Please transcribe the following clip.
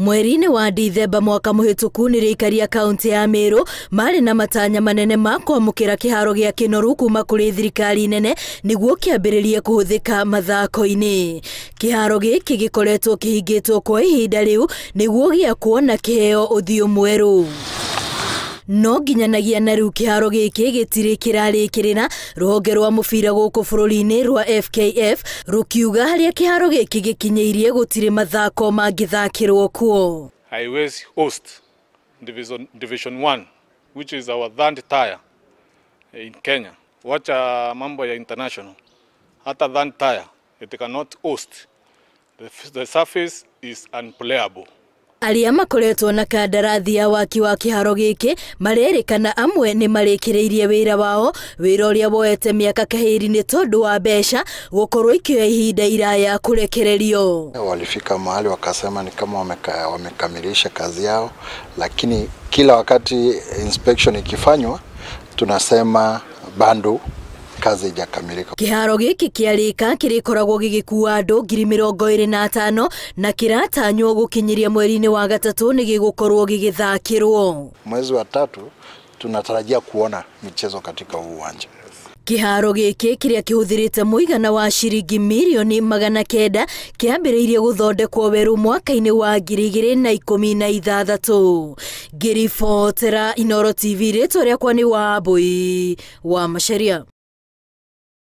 Mweri-inĩ wa Dithemba mwaka mũhĩtũku nĩrĩikaria kaunti ya Meru marĩ na matanya manene ma kwamũkĩra kĩharo gĩa Kĩnoru kuma kũrĩ thirikari nene nĩguo kĩambĩrĩrie kũhũthĩka mathako-inĩ. Kĩharo gĩkĩ gĩkoretwo kĩhingĩtwo kwa ihinda rĩu nĩguo gĩakwo na kĩheo ũthiũ mwerũ. No nginyanagia na rĩu kĩharo gĩkĩ gĩtirĩ kĩrarĩkĩrĩra, rũhonge rwa mũbira gũkũ bũrũri-inĩ rwa FKF rũkiuga harĩa kĩharo gĩkĩ gĩkinyĩirie gũtirĩ mathako mangĩthakĩrwo kuo. Highways host Division 1, which is our third tier in Kenya. Wacha mambo ya international. Hata third tier, it cannot host. The surface is unplayable. Arĩa makoretwo na kandarathi ya waki wa kĩharo gĩkĩ marerĩkana amwe nĩ marĩkĩrĩirie wĩra wao, wĩra ũrĩa woete mĩaka kahĩri-inĩ tondũ wa mbeca gũkorwo ikĩoya ihinda iraya kũrekererio. Walifika mahali wakasema ni kama wamekamilisha kazi yao, lakini kila wakati inspection ikifanywa tunasema bado kazi haijakamilika. Kĩharo gĩkĩ kĩarĩka kĩrĩkoragwo gĩgĩkua andũ 25,000 na kĩratanywo gũkinyĩria mweri-inĩ wa gatatũ nĩgĩgũkorwo gĩgĩthakĩrwo. Mwezi wa tatu tunatarajia kuona michezo katika uwanja. Kĩharo gĩkĩ kĩrĩa kĩhũthĩrĩte mũigana wa ciringi mirioni 900 kĩambĩrĩirie gũthondekwo werũ mwaka-inĩ wa 2016. Ngĩribotera Inooro TV, rĩtwa rĩakwa nĩ Wambui wa Macharia.